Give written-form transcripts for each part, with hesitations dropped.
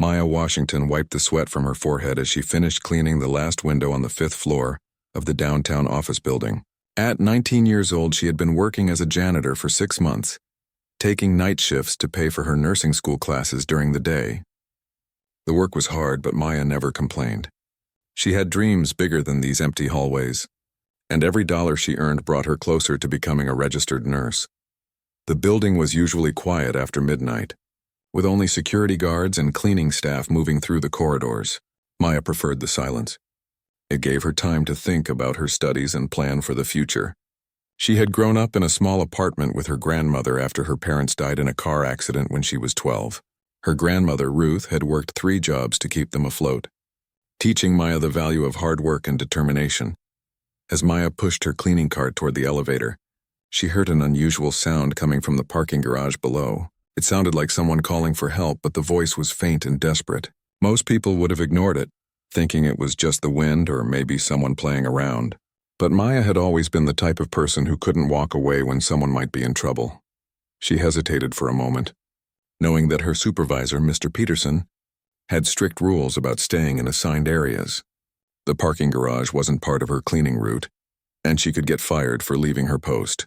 Maya Washington wiped the sweat from her forehead as she finished cleaning the last window on the 5th floor of the downtown office building. At 19 years old, she had been working as a janitor for 6 months, taking night shifts to pay for her nursing school classes during the day. The work was hard, but Maya never complained. She had dreams bigger than these empty hallways, and every dollar she earned brought her closer to becoming a registered nurse. The building was usually quiet after midnight, with only security guards and cleaning staff moving through the corridors. Maya preferred the silence. It gave her time to think about her studies and plan for the future. She had grown up in a small apartment with her grandmother after her parents died in a car accident when she was 12. Her grandmother, Ruth, had worked 3 jobs to keep them afloat, teaching Maya the value of hard work and determination. As Maya pushed her cleaning cart toward the elevator, she heard an unusual sound coming from the parking garage below. It sounded like someone calling for help, but the voice was faint and desperate. Most people would have ignored it, thinking it was just the wind or maybe someone playing around. But Maya had always been the type of person who couldn't walk away when someone might be in trouble. She hesitated for a moment, knowing that her supervisor, Mr. Peterson, had strict rules about staying in assigned areas. The parking garage wasn't part of her cleaning route, and she could get fired for leaving her post.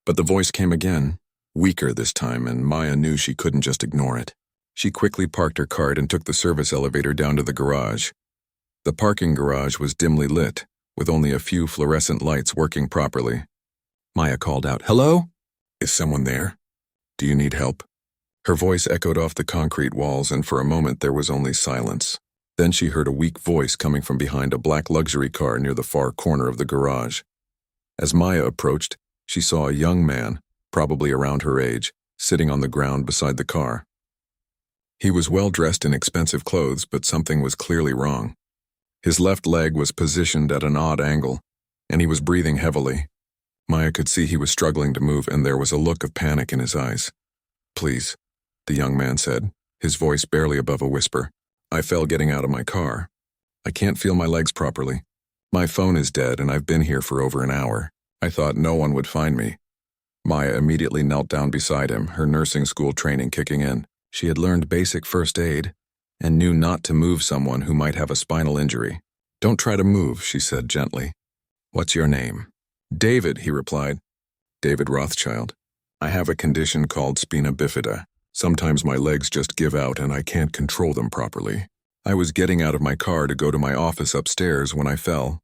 But the voice came again, weaker this time, and Maya knew she couldn't just ignore it. She quickly parked her cart and took the service elevator down to the garage. The parking garage was dimly lit, with only a few fluorescent lights working properly. Maya called out, "Hello? Is someone there? Do you need help?" Her voice echoed off the concrete walls, and for a moment there was only silence. Then she heard a weak voice coming from behind a black luxury car near the far corner of the garage. As Maya approached, she saw a young man, probably around her age, sitting on the ground beside the car. He was well dressed in expensive clothes, but something was clearly wrong. His left leg was positioned at an odd angle, and he was breathing heavily. Maya could see he was struggling to move, and there was a look of panic in his eyes. "Please," the young man said, his voice barely above a whisper. "I fell getting out of my car. I can't feel my legs properly. My phone is dead, and I've been here for over an hour. I thought no one would find me." Maya immediately knelt down beside him, her nursing school training kicking in. She had learned basic first aid and knew not to move someone who might have a spinal injury. "Don't try to move," she said gently. "What's your name?" "David," he replied. "David Rothschild. I have a condition called spina bifida. Sometimes my legs just give out and I can't control them properly. I was getting out of my car to go to my office upstairs when I fell.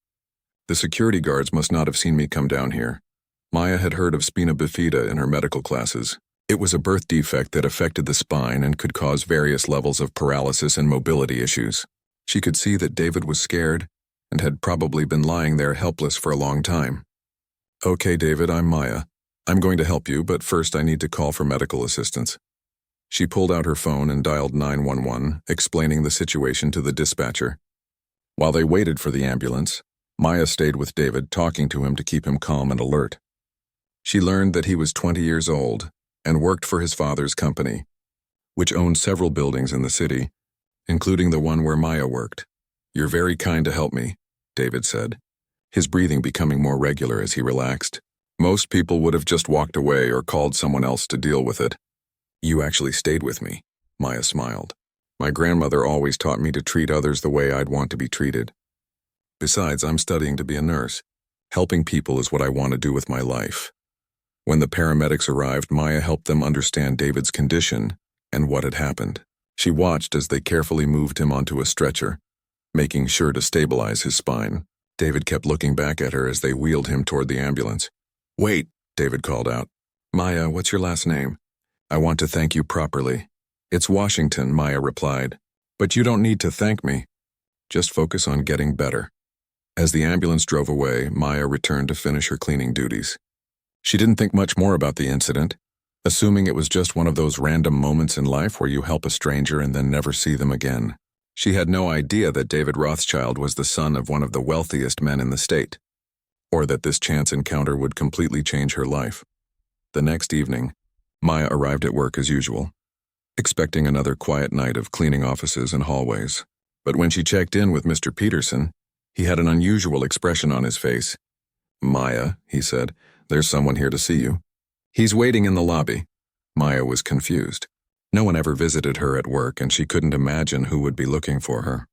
The security guards must not have seen me come down here." Maya had heard of spina bifida in her medical classes. It was a birth defect that affected the spine and could cause various levels of paralysis and mobility issues. She could see that David was scared and had probably been lying there helpless for a long time. "Okay, David, I'm Maya. I'm going to help you, but first I need to call for medical assistance." She pulled out her phone and dialed 911, explaining the situation to the dispatcher. While they waited for the ambulance, Maya stayed with David, talking to him to keep him calm and alert. She learned that he was 20 years old and worked for his father's company, which owned several buildings in the city, including the one where Maya worked. "You're very kind to help me," David said, his breathing becoming more regular as he relaxed. "Most people would have just walked away or called someone else to deal with it. You actually stayed with me," Maya smiled. "My grandmother always taught me to treat others the way I'd want to be treated. Besides, I'm studying to be a nurse. Helping people is what I want to do with my life." When the paramedics arrived, Maya helped them understand David's condition and what had happened. She watched as they carefully moved him onto a stretcher, making sure to stabilize his spine. David kept looking back at her as they wheeled him toward the ambulance. "Wait," David called out. "Maya, what's your last name?" "I want to thank you properly." "It's Washington," Maya replied. "But you don't need to thank me. Just focus on getting better." As the ambulance drove away, Maya returned to finish her cleaning duties. She didn't think much more about the incident, assuming it was just one of those random moments in life where you help a stranger and then never see them again. She had no idea that David Rothschild was the son of one of the wealthiest men in the state, or that this chance encounter would completely change her life. The next evening, Maya arrived at work as usual, expecting another quiet night of cleaning offices and hallways. But when she checked in with Mr. Peterson, he had an unusual expression on his face. "Maya," he said, "there's someone here to see you." "He's waiting in the lobby." Maya was confused. No one ever visited her at work, and she couldn't imagine who would be looking for her.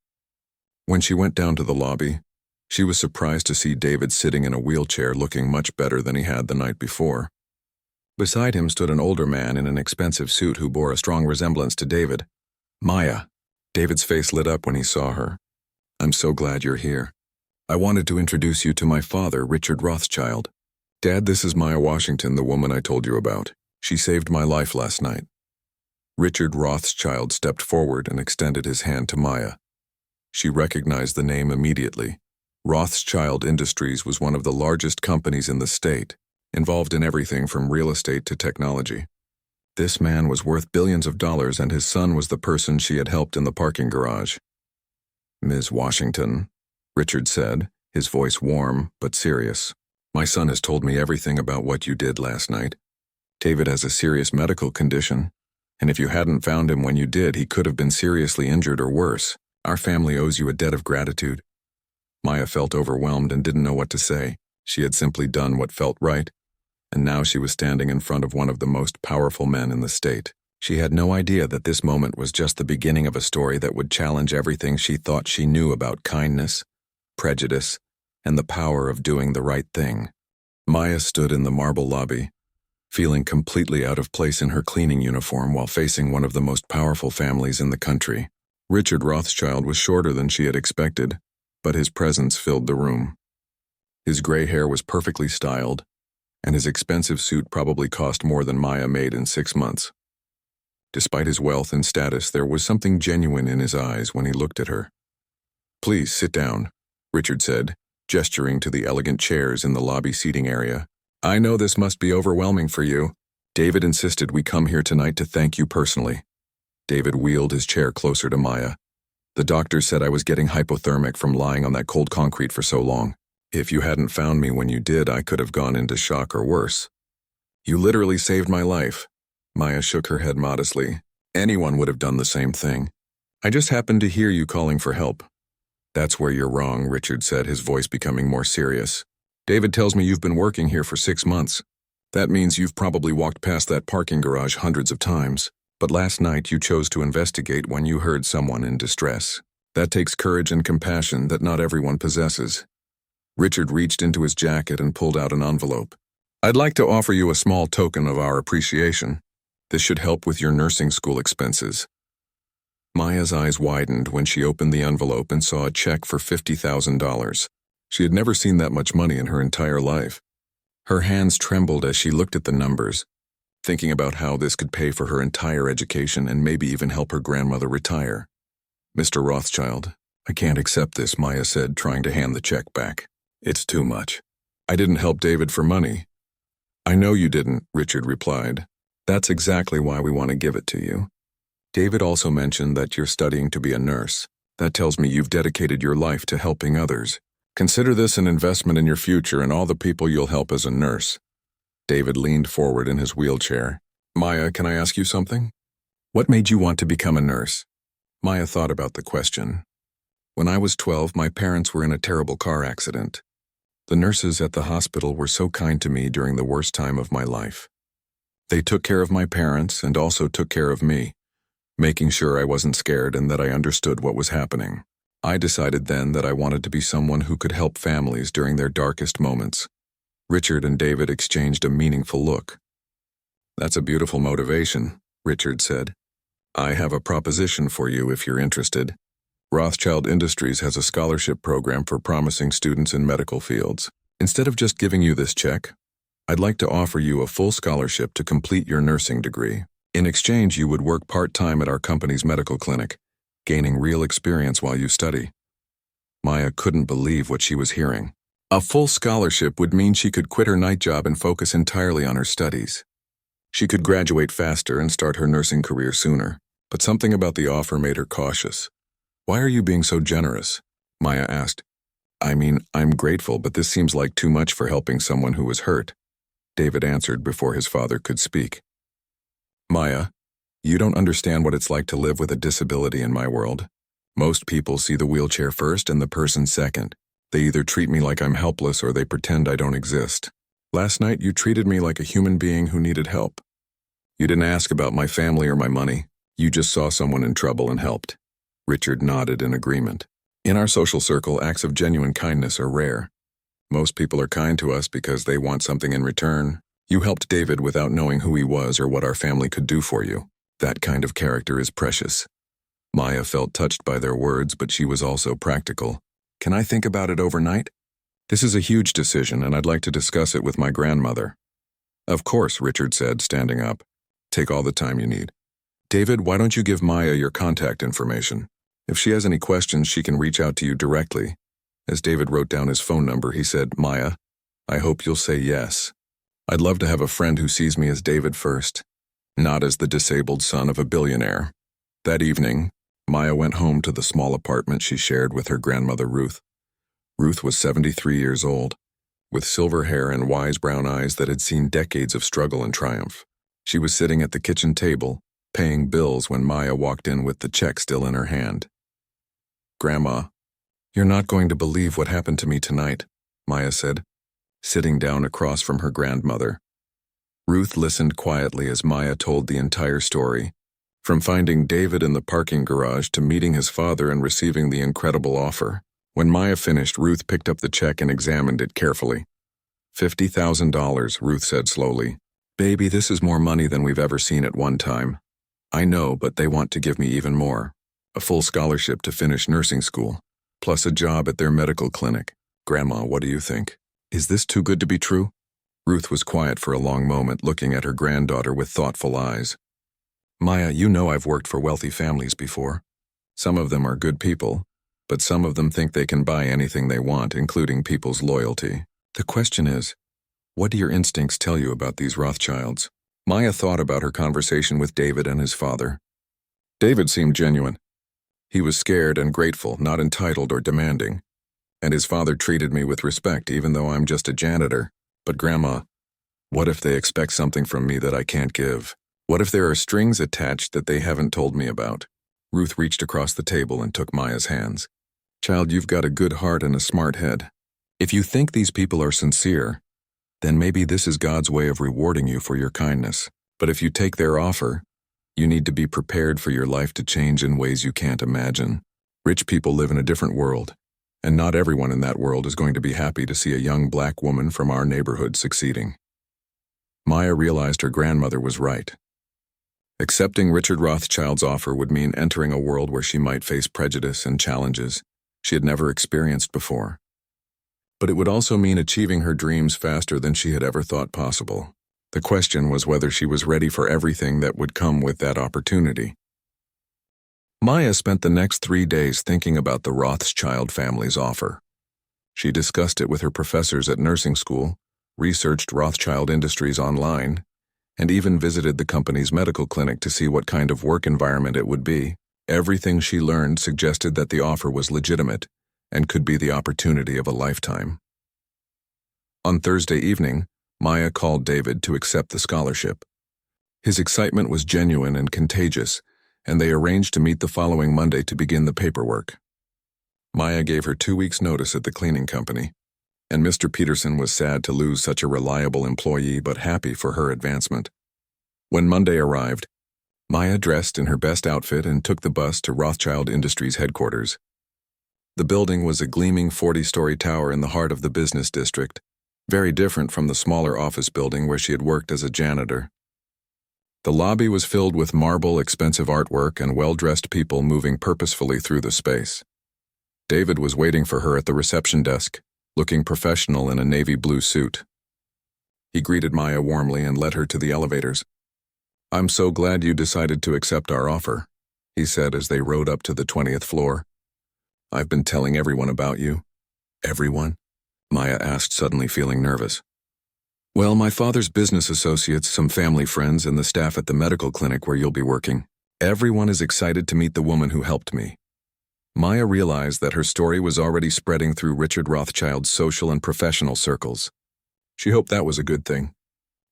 When she went down to the lobby, she was surprised to see David sitting in a wheelchair looking much better than he had the night before. Beside him stood an older man in an expensive suit who bore a strong resemblance to David. Maya. David's face lit up when he saw her. I'm so glad you're here. I wanted to introduce you to my father, Richard Rothschild. Dad, this is Maya Washington, the woman I told you about. She saved my life last night. Richard Rothschild stepped forward and extended his hand to Maya. She recognized the name immediately. Rothschild Industries was one of the largest companies in the state, involved in everything from real estate to technology. This man was worth billions of dollars, and his son was the person she had helped in the parking garage. Ms. Washington, Richard said, his voice warm but serious. My son has told me everything about what you did last night. David has a serious medical condition, and if you hadn't found him when you did, he could have been seriously injured or worse. Our family owes you a debt of gratitude. Maya felt overwhelmed and didn't know what to say. She had simply done what felt right, and now she was standing in front of one of the most powerful men in the state. She had no idea that this moment was just the beginning of a story that would challenge everything she thought she knew about kindness, prejudice, and the power of doing the right thing. Maya stood in the marble lobby, feeling completely out of place in her cleaning uniform while facing one of the most powerful families in the country. Richard Rothschild was shorter than she had expected, but his presence filled the room. His gray hair was perfectly styled, and his expensive suit probably cost more than Maya made in 6 months. Despite his wealth and status, there was something genuine in his eyes when he looked at her. Please sit down, Richard said, gesturing to the elegant chairs in the lobby seating area. I know this must be overwhelming for you. David insisted we come here tonight to thank you personally. David wheeled his chair closer to Maya. The doctor said I was getting hypothermic from lying on that cold concrete for so long. If you hadn't found me when you did, I could have gone into shock or worse. You literally saved my life. Maya shook her head modestly. Anyone would have done the same thing. I just happened to hear you calling for help. That's where you're wrong, Richard said, his voice becoming more serious. David tells me you've been working here for 6 months. That means you've probably walked past that parking garage hundreds of times. But last night you chose to investigate when you heard someone in distress. That takes courage and compassion that not everyone possesses. Richard reached into his jacket and pulled out an envelope. I'd like to offer you a small token of our appreciation. This should help with your nursing school expenses. Maya's eyes widened when she opened the envelope and saw a check for $50,000. She had never seen that much money in her entire life. Her hands trembled as she looked at the numbers, thinking about how this could pay for her entire education and maybe even help her grandmother retire. Mr. Rothschild, I can't accept this, Maya said, trying to hand the check back. It's too much. I didn't help David for money. I know you didn't, Richard replied. That's exactly why we want to give it to you. David also mentioned that you're studying to be a nurse. That tells me you've dedicated your life to helping others. Consider this an investment in your future and all the people you'll help as a nurse. David leaned forward in his wheelchair. Maya, can I ask you something? What made you want to become a nurse? Maya thought about the question. When I was 12, my parents were in a terrible car accident. The nurses at the hospital were so kind to me during the worst time of my life. They took care of my parents and also took care of me, making sure I wasn't scared and that I understood what was happening. I decided then that I wanted to be someone who could help families during their darkest moments. Richard and David exchanged a meaningful look. That's a beautiful motivation, Richard said. I have a proposition for you if you're interested. Rothschild Industries has a scholarship program for promising students in medical fields. Instead of just giving you this check, I'd like to offer you a full scholarship to complete your nursing degree. In exchange, you would work part-time at our company's medical clinic, gaining real experience while you study. Maya couldn't believe what she was hearing. A full scholarship would mean she could quit her night job and focus entirely on her studies. She could graduate faster and start her nursing career sooner, but something about the offer made her cautious. Why are you being so generous? Maya asked. I mean, I'm grateful, but this seems like too much for helping someone who was hurt. David answered before his father could speak. Maya, you don't understand what it's like to live with a disability in my world. Most people see the wheelchair first and the person second. They either treat me like I'm helpless or they pretend I don't exist. Last night you treated me like a human being who needed help. You didn't ask about my family or my money. You just saw someone in trouble and helped. Richard nodded in agreement. In our social circle, acts of genuine kindness are rare. Most people are kind to us because they want something in return. You helped David without knowing who he was or what our family could do for you. That kind of character is precious. Maya felt touched by their words, but she was also practical. Can I think about it overnight? This is a huge decision, and I'd like to discuss it with my grandmother. Of course, Richard said, standing up. Take all the time you need. David, why don't you give Maya your contact information? If she has any questions, she can reach out to you directly. As David wrote down his phone number, he said, Maya, I hope you'll say yes. I'd love to have a friend who sees me as David first, not as the disabled son of a billionaire. That evening, Maya went home to the small apartment she shared with her grandmother, Ruth. Ruth was 73 years old, with silver hair and wise brown eyes that had seen decades of struggle and triumph. She was sitting at the kitchen table, paying bills when Maya walked in with the check still in her hand. Grandma, you're not going to believe what happened to me tonight, Maya said, sitting down across from her grandmother. Ruth listened quietly as Maya told the entire story, from finding David in the parking garage to meeting his father and receiving the incredible offer. When Maya finished, Ruth picked up the check and examined it carefully. $50,000, Ruth said slowly. Baby, this is more money than we've ever seen at one time. I know, but they want to give me even more. A full scholarship to finish nursing school, plus a job at their medical clinic. Grandma, what do you think? Is this too good to be true? Ruth was quiet for a long moment, looking at her granddaughter with thoughtful eyes. Maya, you know I've worked for wealthy families before. Some of them are good people, but some of them think they can buy anything they want, including people's loyalty. The question is, what do your instincts tell you about these Rothschilds? Maya thought about her conversation with David and his father. David seemed genuine. He was scared and grateful, not entitled or demanding. And his father treated me with respect, even though I'm just a janitor. But Grandma, what if they expect something from me that I can't give? What if there are strings attached that they haven't told me about? Ruth reached across the table and took Maya's hands. Child, you've got a good heart and a smart head. If you think these people are sincere, then maybe this is God's way of rewarding you for your kindness. But if you take their offer, you need to be prepared for your life to change in ways you can't imagine. Rich people live in a different world, and not everyone in that world is going to be happy to see a young black woman from our neighborhood succeeding. Maya realized her grandmother was right. Accepting Richard Rothschild's offer would mean entering a world where she might face prejudice and challenges she had never experienced before. But it would also mean achieving her dreams faster than she had ever thought possible. The question was whether she was ready for everything that would come with that opportunity. Maya spent the next 3 days thinking about the Rothschild family's offer. She discussed it with her professors at nursing school, researched Rothschild Industries online, and even visited the company's medical clinic to see what kind of work environment it would be. Everything she learned suggested that the offer was legitimate and could be the opportunity of a lifetime. On Thursday evening, Maya called David to accept the scholarship. His excitement was genuine and contagious, and they arranged to meet the following Monday to begin the paperwork. Maya gave her 2 weeks' notice at the cleaning company, and Mr. Peterson was sad to lose such a reliable employee but happy for her advancement. When Monday arrived, Maya dressed in her best outfit and took the bus to Rothschild Industries headquarters. The building was a gleaming 40-story tower in the heart of the business district, very different from the smaller office building where she had worked as a janitor. The lobby was filled with marble, expensive artwork, and well-dressed people moving purposefully through the space. David was waiting for her at the reception desk, looking professional in a navy blue suit. He greeted Maya warmly and led her to the elevators. "I'm so glad you decided to accept our offer," he said as they rode up to the 20th floor. "I've been telling everyone about you." "Everyone?" Maya asked, suddenly feeling nervous. "Well, my father's business associates, some family friends, and the staff at the medical clinic where you'll be working. Everyone is excited to meet the woman who helped me." Maya realized that her story was already spreading through Richard Rothschild's social and professional circles. She hoped that was a good thing.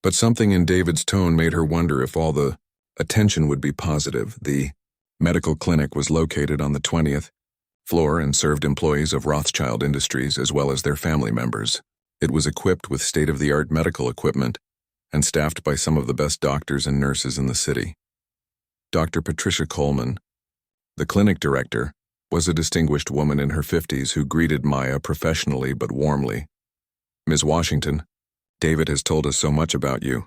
But something in David's tone made her wonder if all the attention would be positive. The medical clinic was located on the 20th floor and served employees of Rothschild Industries as well as their family members. It was equipped with state-of-the-art medical equipment and staffed by some of the best doctors and nurses in the city. Dr. Patricia Coleman, the clinic director, was a distinguished woman in her 50s who greeted Maya professionally but warmly. "Ms. Washington, David has told us so much about you,"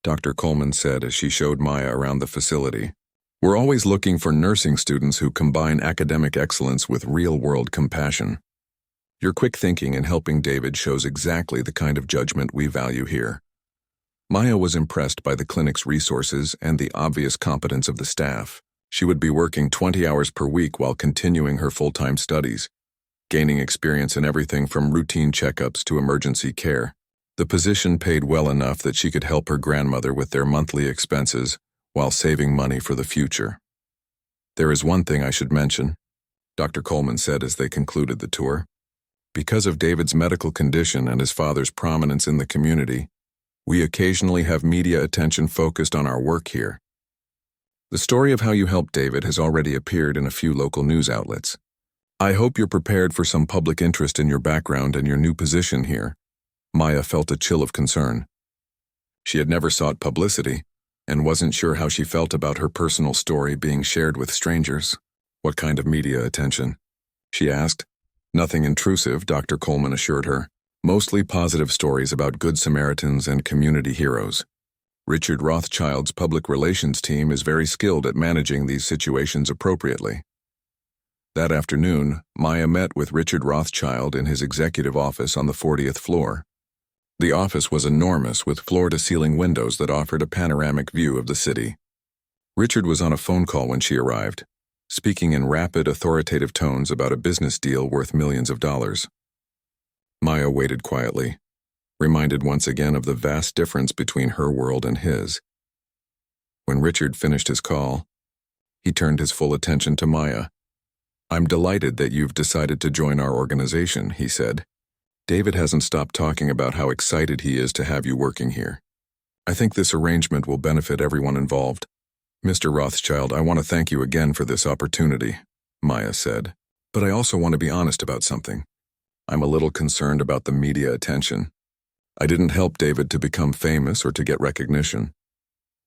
Dr. Coleman said as she showed Maya around the facility. "We're always looking for nursing students who combine academic excellence with real-world compassion. Your quick thinking in helping David shows exactly the kind of judgment we value here." Maya was impressed by the clinic's resources and the obvious competence of the staff. She would be working 20 hours per week while continuing her full-time studies, gaining experience in everything from routine checkups to emergency care. The position paid well enough that she could help her grandmother with their monthly expenses while saving money for the future. "There is one thing I should mention," Dr. Coleman said as they concluded the tour. "Because of David's medical condition and his father's prominence in the community, we occasionally have media attention focused on our work here. The story of how you helped David has already appeared in a few local news outlets. I hope you're prepared for some public interest in your background and your new position here." Maya felt a chill of concern. She had never sought publicity and wasn't sure how she felt about her personal story being shared with strangers. "What kind of media attention?" she asked. "Nothing intrusive," Dr. Coleman assured her. "Mostly positive stories about good Samaritans and community heroes. Richard Rothschild's public relations team is very skilled at managing these situations appropriately." That afternoon, Maya met with Richard Rothschild in his executive office on the 40th floor. The office was enormous, with floor-to-ceiling windows that offered a panoramic view of the city. Richard was on a phone call when she arrived, speaking in rapid, authoritative tones about a business deal worth millions of dollars. Maya waited quietly, reminded once again of the vast difference between her world and his. When Richard finished his call, he turned his full attention to Maya. "I'm delighted that you've decided to join our organization," he said. "David hasn't stopped talking about how excited he is to have you working here. I think this arrangement will benefit everyone involved." "Mr. Rothschild, I want to thank you again for this opportunity," Maya said. "But I also want to be honest about something. I'm a little concerned about the media attention. I didn't help David to become famous or to get recognition."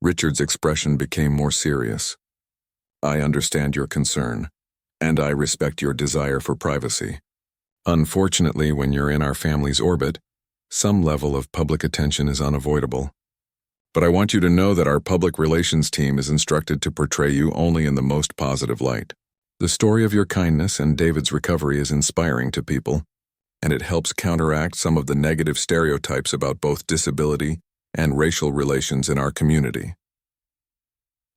Richard's expression became more serious. "I understand your concern, and I respect your desire for privacy. Unfortunately, when you're in our family's orbit, some level of public attention is unavoidable. But I want you to know that our public relations team is instructed to portray you only in the most positive light. The story of your kindness and David's recovery is inspiring to people, and it helps counteract some of the negative stereotypes about both disability and racial relations in our community."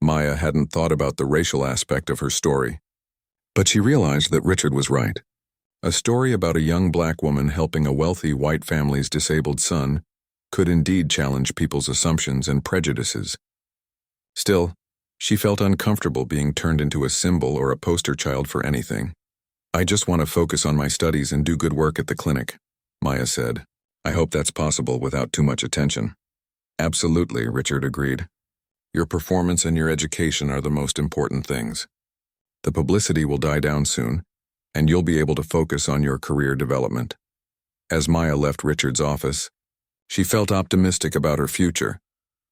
Maya hadn't thought about the racial aspect of her story, but she realized that Richard was right. A story about a young black woman helping a wealthy white family's disabled son could indeed challenge people's assumptions and prejudices. Still, she felt uncomfortable being turned into a symbol or a poster child for anything. "I just want to focus on my studies and do good work at the clinic," Maya said. "I hope that's possible without too much attention." "Absolutely," Richard agreed. "Your performance and your education are the most important things. The publicity will die down soon, and you'll be able to focus on your career development." As Maya left Richard's office, she felt optimistic about her future,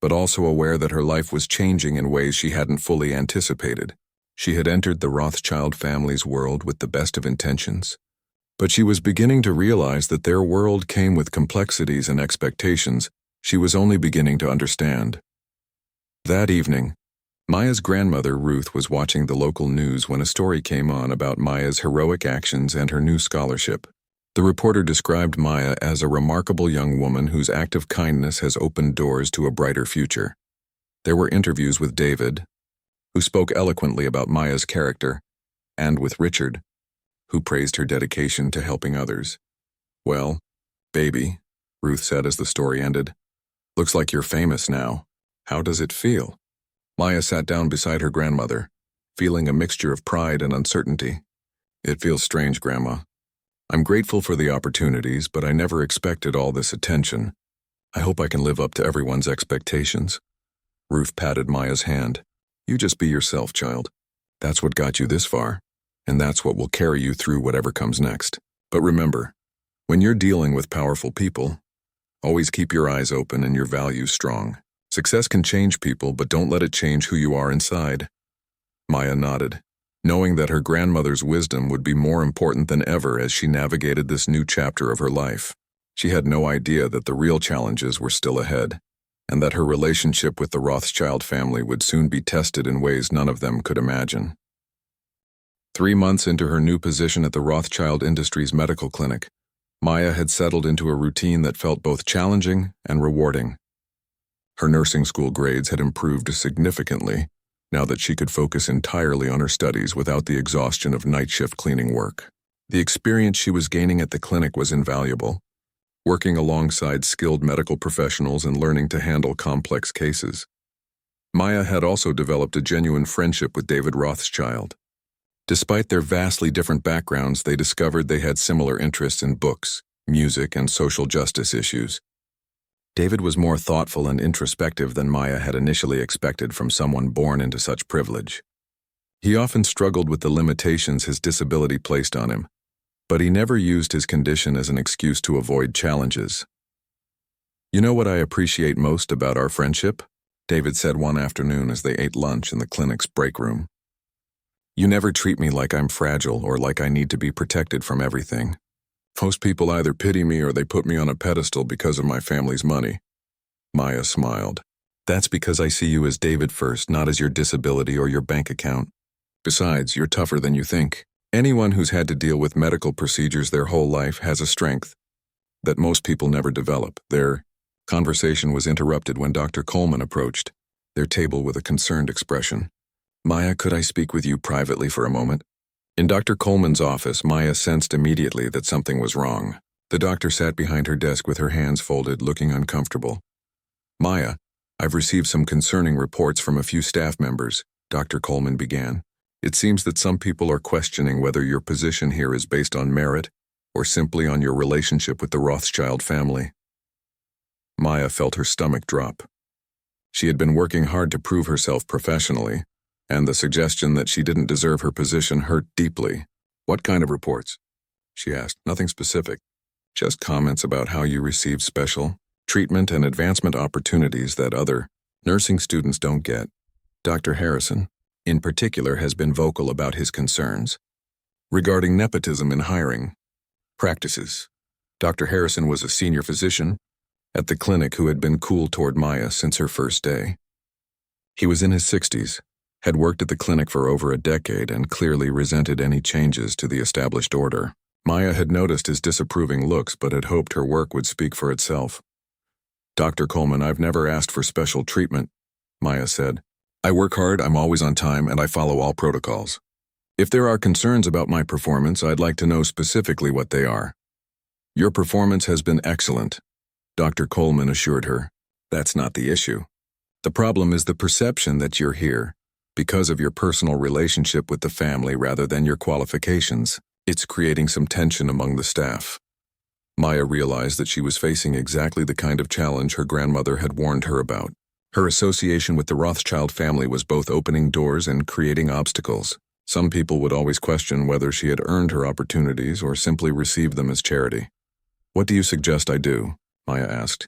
but also aware that her life was changing in ways she hadn't fully anticipated. She had entered the Rothschild family's world with the best of intentions, but she was beginning to realize that their world came with complexities and expectations she was only beginning to understand. That evening, Maya's grandmother, Ruth, was watching the local news when a story came on about Maya's heroic actions and her new scholarship. The reporter described Maya as a remarkable young woman whose act of kindness has opened doors to a brighter future. There were interviews with David, who spoke eloquently about Maya's character, and with Richard, who praised her dedication to helping others. "Well, baby," Ruth said as the story ended, "looks like you're famous now. How does it feel?" Maya sat down beside her grandmother, feeling a mixture of pride and uncertainty. "It feels strange, Grandma. I'm grateful for the opportunities, but I never expected all this attention. I hope I can live up to everyone's expectations." Ruth patted Maya's hand. "You just be yourself, child. That's what got you this far, and that's what will carry you through whatever comes next. But remember, when you're dealing with powerful people, always keep your eyes open and your values strong. Success can change people, but don't let it change who you are inside." Maya nodded, knowing that her grandmother's wisdom would be more important than ever as she navigated this new chapter of her life. She had no idea that the real challenges were still ahead, and that her relationship with the Rothschild family would soon be tested in ways none of them could imagine. 3 months into her new position at the Rothschild Industries medical clinic, Maya had settled into a routine that felt both challenging and rewarding. Her nursing school grades had improved significantly, now that she could focus entirely on her studies without the exhaustion of night shift cleaning work. The experience she was gaining at the clinic was invaluable, working alongside skilled medical professionals and learning to handle complex cases. Maya had also developed a genuine friendship with David Rothschild. Despite their vastly different backgrounds, they discovered they had similar interests in books, music, and social justice issues. David was more thoughtful and introspective than Maya had initially expected from someone born into such privilege. He often struggled with the limitations his disability placed on him, but he never used his condition as an excuse to avoid challenges. "You know what I appreciate most about our friendship?" David said one afternoon as they ate lunch in the clinic's break room. "You never treat me like I'm fragile or like I need to be protected from everything. Most people either pity me or they put me on a pedestal because of my family's money." Maya smiled. "That's because I see you as David first, not as your disability or your bank account. Besides, you're tougher than you think. Anyone who's had to deal with medical procedures their whole life has a strength that most people never develop." Their conversation was interrupted when Dr. Coleman approached, their table with a concerned expression. "Maya, could I speak with you privately for a moment?" In Dr. Coleman's office, Maya sensed immediately that something was wrong. The doctor sat behind her desk with her hands folded, looking uncomfortable. "Maya, I've received some concerning reports from a few staff members," Dr. Coleman began. "It seems that some people are questioning whether your position here is based on merit or simply on your relationship with the Rothschild family." Maya felt her stomach drop. She had been working hard to prove herself professionally, and the suggestion that she didn't deserve her position hurt deeply. "What kind of reports?" she asked. "Nothing specific. Just comments about how you receive special treatment and advancement opportunities that other nursing students don't get. Dr. Harrison, in particular, has been vocal about his concerns regarding nepotism in hiring practices." Dr. Harrison was a senior physician at the clinic who had been cool toward Maya since her first day. He was in his 60s, had worked at the clinic for over a decade, and clearly resented any changes to the established order. Maya had noticed his disapproving looks but had hoped her work would speak for itself. "Dr. Coleman, I've never asked for special treatment," Maya said. "I work hard, I'm always on time, and I follow all protocols. If there are concerns about my performance, I'd like to know specifically what they are." "Your performance has been excellent," Dr. Coleman assured her. "That's not the issue. The problem is the perception that you're here because of your personal relationship with the family rather than your qualifications. It's creating some tension among the staff." Maya realized that she was facing exactly the kind of challenge her grandmother had warned her about. Her association with the Rothschild family was both opening doors and creating obstacles. Some people would always question whether she had earned her opportunities or simply received them as charity. "What do you suggest I do?" Maya asked.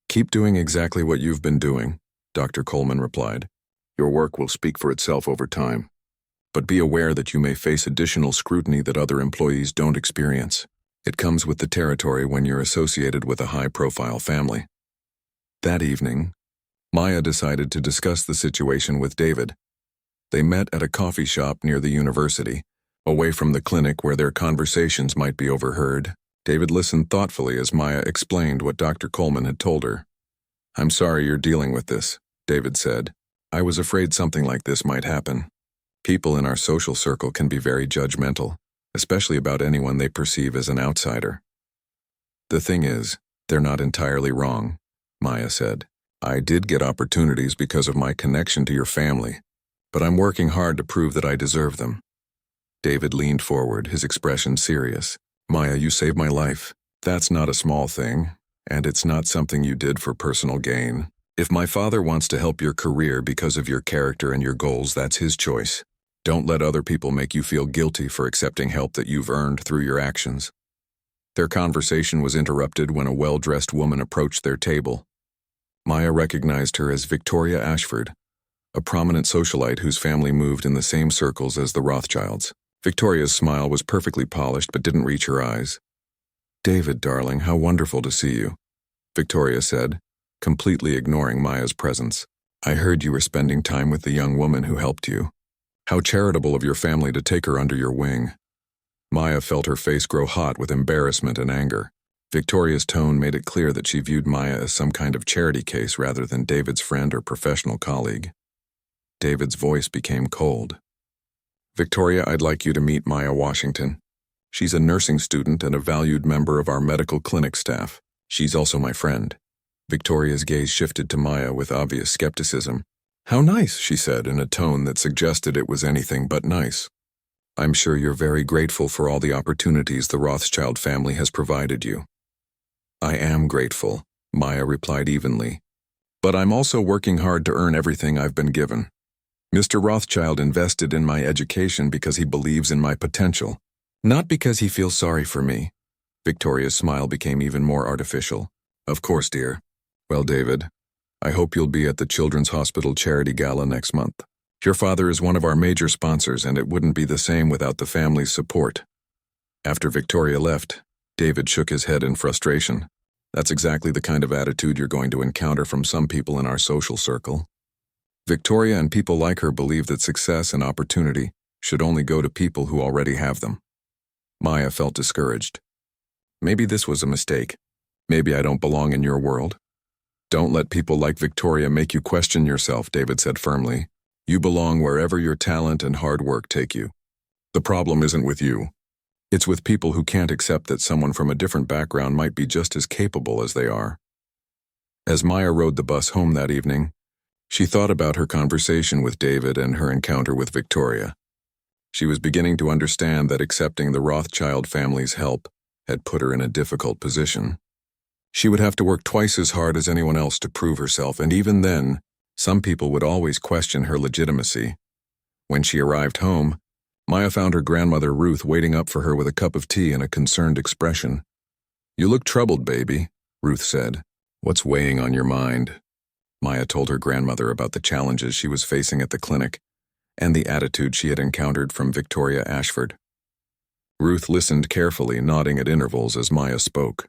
"Keep doing exactly what you've been doing," Dr. Coleman replied. "Your work will speak for itself over time. But be aware that you may face additional scrutiny that other employees don't experience. It comes with the territory when you're associated with a high-profile family." That evening, Maya decided to discuss the situation with David. They met at a coffee shop near the university, away from the clinic where their conversations might be overheard. David listened thoughtfully as Maya explained what Dr. Coleman had told her. "I'm sorry you're dealing with this," David said. "I was afraid something like this might happen. People in our social circle can be very judgmental, especially about anyone they perceive as an outsider." "The thing is, they're not entirely wrong," Maya said. "I did get opportunities because of my connection to your family, but I'm working hard to prove that I deserve them." David leaned forward, his expression serious. "Maya, you saved my life. That's not a small thing, and it's not something you did for personal gain. If my father wants to help your career because of your character and your goals, that's his choice. Don't let other people make you feel guilty for accepting help that you've earned through your actions." Their conversation was interrupted when a well-dressed woman approached their table. Maya recognized her as Victoria Ashford, a prominent socialite whose family moved in the same circles as the Rothschilds. Victoria's smile was perfectly polished but didn't reach her eyes. "David, darling, how wonderful to see you," Victoria said, completely ignoring Maya's presence. "I heard you were spending time with the young woman who helped you. How charitable of your family to take her under your wing." Maya felt her face grow hot with embarrassment and anger. Victoria's tone made it clear that she viewed Maya as some kind of charity case rather than David's friend or professional colleague. David's voice became cold. "Victoria, I'd like you to meet Maya Washington. She's a nursing student and a valued member of our medical clinic staff. She's also my friend." Victoria's gaze shifted to Maya with obvious skepticism. "How nice," she said in a tone that suggested it was anything but nice. "I'm sure you're very grateful for all the opportunities the Rothschild family has provided you." "I am grateful," Maya replied evenly. "But I'm also working hard to earn everything I've been given. Mr. Rothschild invested in my education because he believes in my potential, not because he feels sorry for me." Victoria's smile became even more artificial. "Of course, dear. Well, David, I hope you'll be at the Children's Hospital Charity Gala next month. Your father is one of our major sponsors, and it wouldn't be the same without the family's support." After Victoria left, David shook his head in frustration. That's exactly the kind of attitude you're going to encounter from some people in our social circle. Victoria and people like her believe that success and opportunity should only go to people who already have them. Maya felt discouraged. Maybe this was a mistake. Maybe I don't belong in your world. "Don't let people like Victoria make you question yourself," David said firmly. "You belong wherever your talent and hard work take you. The problem isn't with you. It's with people who can't accept that someone from a different background might be just as capable as they are." As Maya rode the bus home that evening, she thought about her conversation with David and her encounter with Victoria. She was beginning to understand that accepting the Rothschild family's help had put her in a difficult position. She would have to work twice as hard as anyone else to prove herself, and even then, some people would always question her legitimacy. When she arrived home, Maya found her grandmother Ruth waiting up for her with a cup of tea and a concerned expression. "You look troubled, baby," Ruth said. "What's weighing on your mind?" Maya told her grandmother about the challenges she was facing at the clinic and the attitude she had encountered from Victoria Ashford. Ruth listened carefully, nodding at intervals as Maya spoke.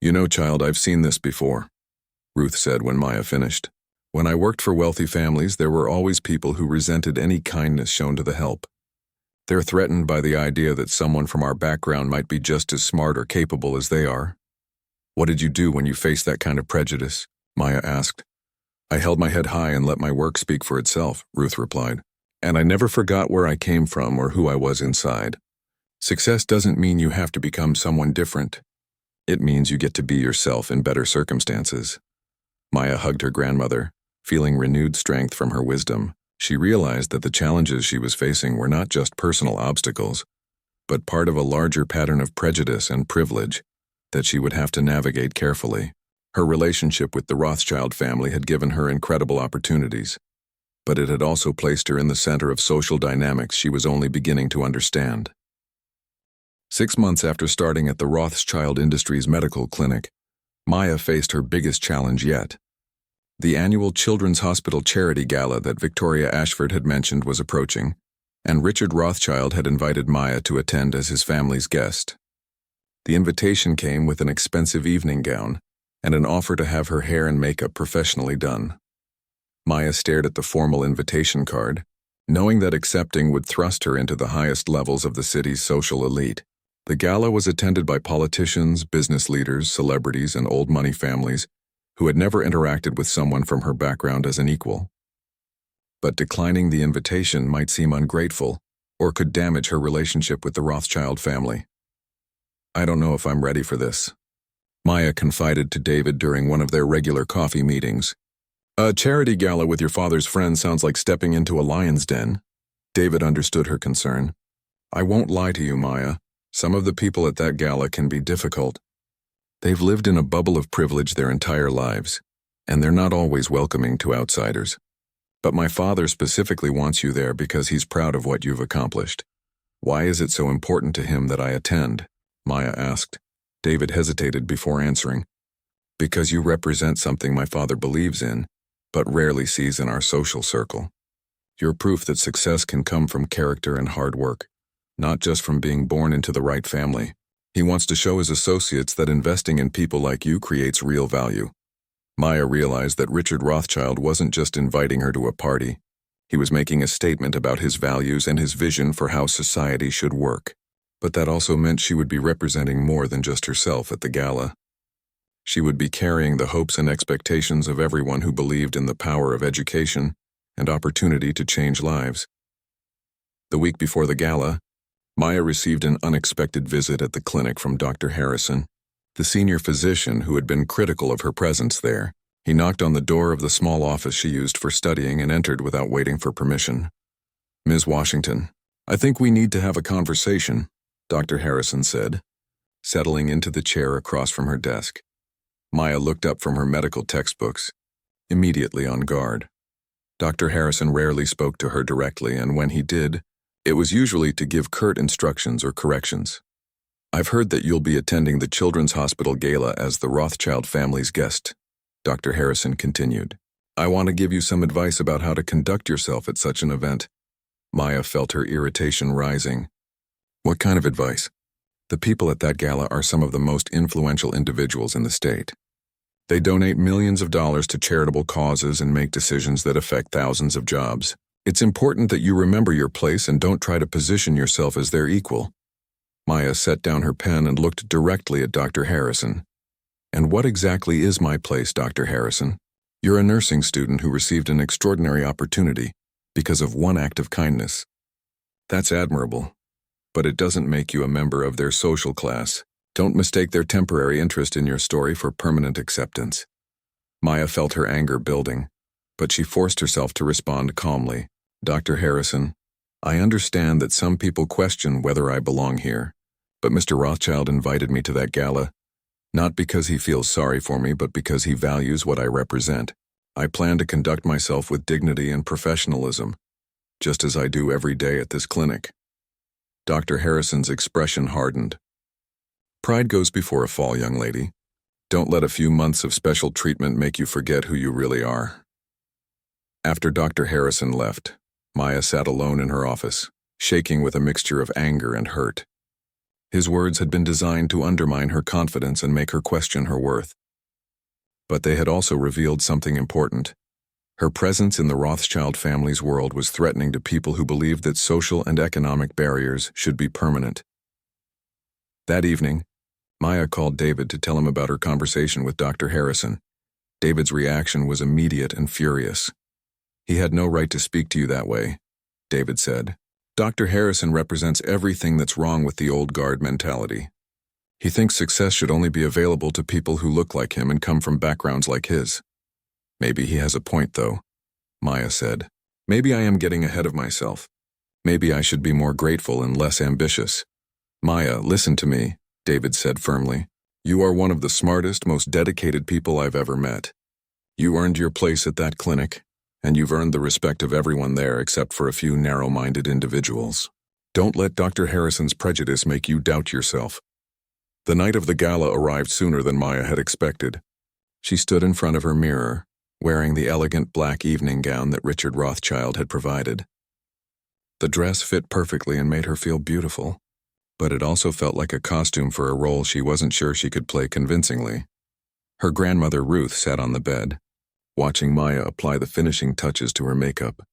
"You know, child, I've seen this before," Ruth said when Maya finished. "When I worked for wealthy families, there were always people who resented any kindness shown to the help. They're threatened by the idea that someone from our background might be just as smart or capable as they are." "What did you do when you faced that kind of prejudice?" Maya asked. "I held my head high and let my work speak for itself," Ruth replied. "And I never forgot where I came from or who I was inside. Success doesn't mean you have to become someone different. It means you get to be yourself in better circumstances." Maya hugged her grandmother, feeling renewed strength from her wisdom. She realized that the challenges she was facing were not just personal obstacles, but part of a larger pattern of prejudice and privilege that she would have to navigate carefully. Her relationship with the Rothschild family had given her incredible opportunities, but it had also placed her in the center of social dynamics she was only beginning to understand. 6 months after starting at the Rothschild Industries medical clinic, Maya faced her biggest challenge yet. The annual Children's Hospital Charity Gala that Victoria Ashford had mentioned was approaching, and Richard Rothschild had invited Maya to attend as his family's guest. The invitation came with an expensive evening gown and an offer to have her hair and makeup professionally done. Maya stared at the formal invitation card, knowing that accepting would thrust her into the highest levels of the city's social elite. The gala was attended by politicians, business leaders, celebrities, and old money families who had never interacted with someone from her background as an equal. But declining the invitation might seem ungrateful or could damage her relationship with the Rothschild family. "I don't know if I'm ready for this," Maya confided to David during one of their regular coffee meetings. "A charity gala with your father's friends sounds like stepping into a lion's den." David understood her concern. "I won't lie to you, Maya. Some of the people at that gala can be difficult. They've lived in a bubble of privilege their entire lives, and they're not always welcoming to outsiders. But my father specifically wants you there because he's proud of what you've accomplished." "Why is it so important to him that I attend?" Maya asked. David hesitated before answering. "Because you represent something my father believes in, but rarely sees in our social circle. You're proof that success can come from character and hard work, not just from being born into the right family. He wants to show his associates that investing in people like you creates real value. Maya realized that Richard Rothschild wasn't just inviting her to a party. He was making a statement about his values and his vision for how society should work. But that also meant she would be representing more than just herself at the gala. She would be carrying the hopes and expectations of everyone who believed in the power of education and opportunity to change lives. The week before the gala, Maya received an unexpected visit at the clinic from Dr. Harrison, the senior physician who had been critical of her presence there. He knocked on the door of the small office she used for studying and entered without waiting for permission. "Ms. Washington, I think we need to have a conversation," Dr. Harrison said, settling into the chair across from her desk. Maya looked up from her medical textbooks, immediately on guard. Dr. Harrison rarely spoke to her directly, and when he did, it was usually to give curt instructions or corrections. "I've heard that you'll be attending the Children's Hospital Gala as the Rothschild family's guest," Dr. Harrison continued. "I want to give you some advice about how to conduct yourself at such an event." Maya felt her irritation rising. "What kind of advice?" "The people at that gala are some of the most influential individuals in the state. They donate millions of dollars to charitable causes and make decisions that affect thousands of jobs. It's important that you remember your place and don't try to position yourself as their equal." Maya set down her pen and looked directly at Dr. Harrison. "And what exactly is my place, Dr. Harrison? You're a nursing student who received an extraordinary opportunity because of one act of kindness. That's admirable, but it doesn't make you a member of their social class. Don't mistake their temporary interest in your story for permanent acceptance." Maya felt her anger building, but she forced herself to respond calmly. "Dr. Harrison, I understand that some people question whether I belong here, but Mr. Rothschild invited me to that gala, not because he feels sorry for me, but because he values what I represent. I plan to conduct myself with dignity and professionalism, just as I do every day at this clinic." Dr. Harrison's expression hardened. "Pride goes before a fall, young lady. Don't let a few months of special treatment make you forget who you really are." After Dr. Harrison left, Maya sat alone in her office, shaking with a mixture of anger and hurt. His words had been designed to undermine her confidence and make her question her worth. But they had also revealed something important. Her presence in the Rothschild family's world was threatening to people who believed that social and economic barriers should be permanent. That evening, Maya called David to tell him about her conversation with Dr. Harrison. David's reaction was immediate and furious. "He had no right to speak to you that way," David said. "Dr. Harrison represents everything that's wrong with the old guard mentality. He thinks success should only be available to people who look like him and come from backgrounds like his." "Maybe he has a point, though," Maya said. "Maybe I am getting ahead of myself. Maybe I should be more grateful and less ambitious." "Maya, listen to me," David said firmly. "You are one of the smartest, most dedicated people I've ever met. You earned your place at that clinic, and you've earned the respect of everyone there except for a few narrow-minded individuals. Don't let Dr. Harrison's prejudice make you doubt yourself." The night of the gala arrived sooner than Maya had expected. She stood in front of her mirror, wearing the elegant black evening gown that Richard Rothschild had provided. The dress fit perfectly and made her feel beautiful, but it also felt like a costume for a role she wasn't sure she could play convincingly. Her grandmother Ruth sat on the bed, watching Maya apply the finishing touches to her makeup.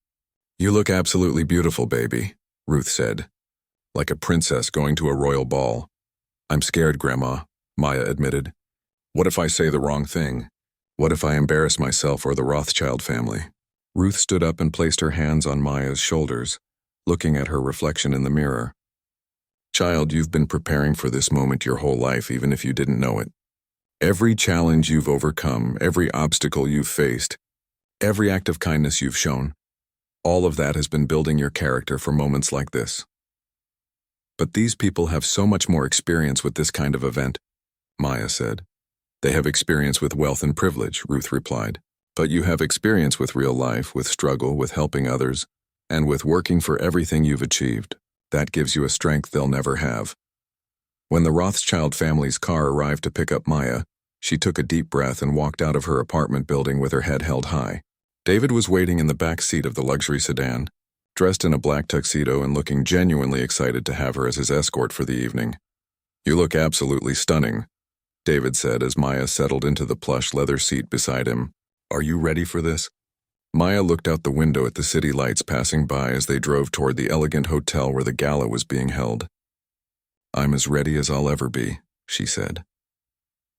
"You look absolutely beautiful, baby," Ruth said, "like a princess going to a royal ball." "I'm scared, Grandma," Maya admitted. "What if I say the wrong thing? What if I embarrass myself or the Rothschild family?" Ruth stood up and placed her hands on Maya's shoulders, looking at her reflection in the mirror. "Child, you've been preparing for this moment your whole life, even if you didn't know it. Every challenge you've overcome, every obstacle you've faced, every act of kindness you've shown, all of that has been building your character for moments like this. But these people have so much more experience with this kind of event," Maya said. "They have experience with wealth and privilege," Ruth replied. "But you have experience with real life, with struggle, with helping others, and with working for everything you've achieved. That gives you a strength they'll never have." When the Rothschild family's car arrived to pick up Maya, she took a deep breath and walked out of her apartment building with her head held high. David was waiting in the back seat of the luxury sedan, dressed in a black tuxedo and looking genuinely excited to have her as his escort for the evening. "You look absolutely stunning," David said as Maya settled into the plush leather seat beside him. "Are you ready for this?" Maya looked out the window at the city lights passing by as they drove toward the elegant hotel where the gala was being held. "I'm as ready as I'll ever be," she said.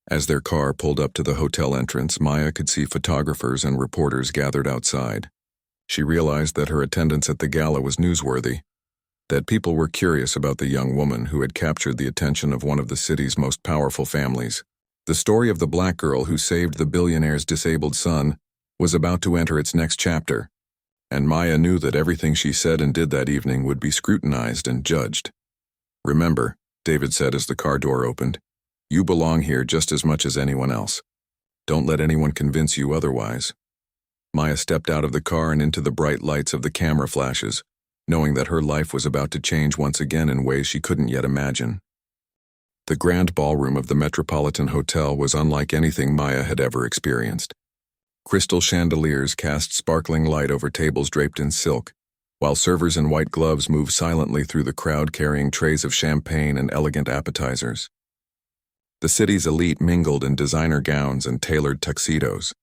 As their car pulled up to the hotel entrance, Maya could see photographers and reporters gathered outside. She realized that her attendance at the gala was newsworthy, that people were curious about the young woman who had captured the attention of one of the city's most powerful families. The story of the black girl who saved the billionaire's disabled son was about to enter its next chapter, and Maya knew that everything she said and did that evening would be scrutinized and judged. "Remember," David said as the car door opened, "you belong here just as much as anyone else. Don't let anyone convince you otherwise." Maya stepped out of the car and into the bright lights of the camera flashes, knowing that her life was about to change once again in ways she couldn't yet imagine. The grand ballroom of the Metropolitan Hotel was unlike anything Maya had ever experienced. Crystal chandeliers cast sparkling light over tables draped in silk, while servers in white gloves moved silently through the crowd carrying trays of champagne and elegant appetizers. The city's elite mingled in designer gowns and tailored tuxedos,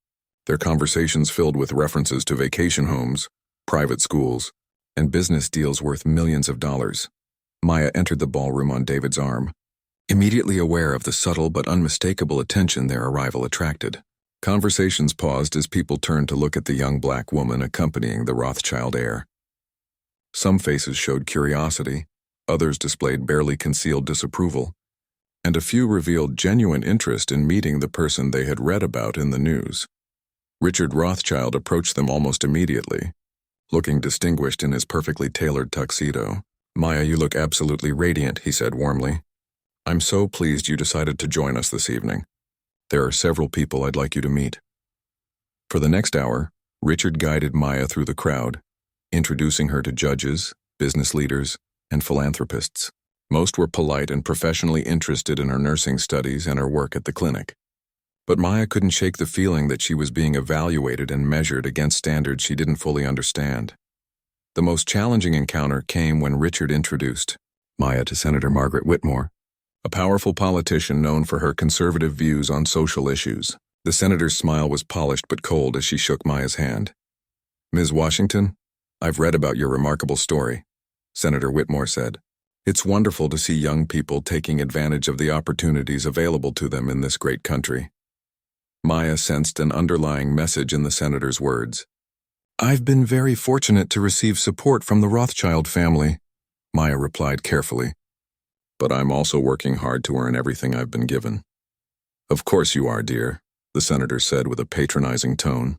their conversations filled with references to vacation homes, private schools, and business deals worth millions of dollars. Maya entered the ballroom on David's arm, immediately aware of the subtle but unmistakable attention their arrival attracted. Conversations paused as people turned to look at the young black woman accompanying the Rothschild heir. Some faces showed curiosity, others displayed barely concealed disapproval, and a few revealed genuine interest in meeting the person they had read about in the news. Richard Rothschild approached them almost immediately, looking distinguished in his perfectly tailored tuxedo. "Maya, you look absolutely radiant," he said warmly. "I'm so pleased you decided to join us this evening. There are several people I'd like you to meet." For the next hour, Richard guided Maya through the crowd, introducing her to judges, business leaders, and philanthropists. Most were polite and professionally interested in her nursing studies and her work at the clinic. But Maya couldn't shake the feeling that she was being evaluated and measured against standards she didn't fully understand. The most challenging encounter came when Richard introduced Maya to Senator Margaret Whitmore, a powerful politician known for her conservative views on social issues. The senator's smile was polished but cold as she shook Maya's hand. "Ms. Washington, I've read about your remarkable story," Senator Whitmore said. "It's wonderful to see young people taking advantage of the opportunities available to them in this great country." Maya sensed an underlying message in the senator's words. "I've been very fortunate to receive support from the Rothschild family," Maya replied carefully. "But I'm also working hard to earn everything I've been given." "Of course you are, dear," the senator said with a patronizing tone.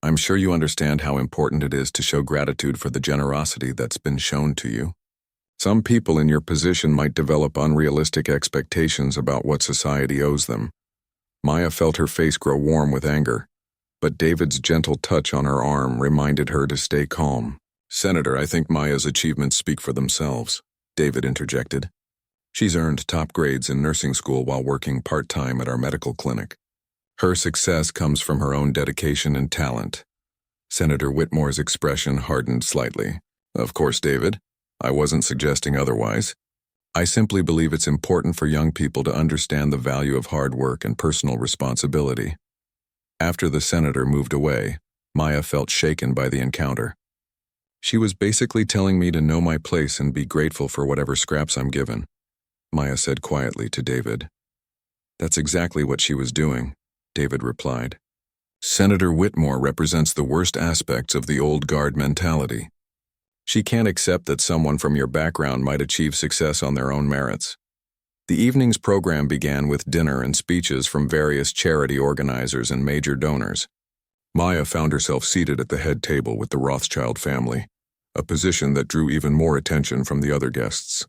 "I'm sure you understand how important it is to show gratitude for the generosity that's been shown to you. Some people in your position might develop unrealistic expectations about what society owes them." Maya felt her face grow warm with anger, but David's gentle touch on her arm reminded her to stay calm. "Senator, I think Maya's achievements speak for themselves," David interjected. "She's earned top grades in nursing school while working part-time at our medical clinic. Her success comes from her own dedication and talent." Senator Whitmore's expression hardened slightly. "Of course, David. I wasn't suggesting otherwise. I simply believe it's important for young people to understand the value of hard work and personal responsibility." After the senator moved away, Maya felt shaken by the encounter. "She was basically telling me to know my place and be grateful for whatever scraps I'm given," Maya said quietly to David. "That's exactly what she was doing," David replied. "Senator Whitmore represents the worst aspects of the old guard mentality. She can't accept that someone from your background might achieve success on their own merits." The evening's program began with dinner and speeches from various charity organizers and major donors. Maya found herself seated at the head table with the Rothschild family, a position that drew even more attention from the other guests.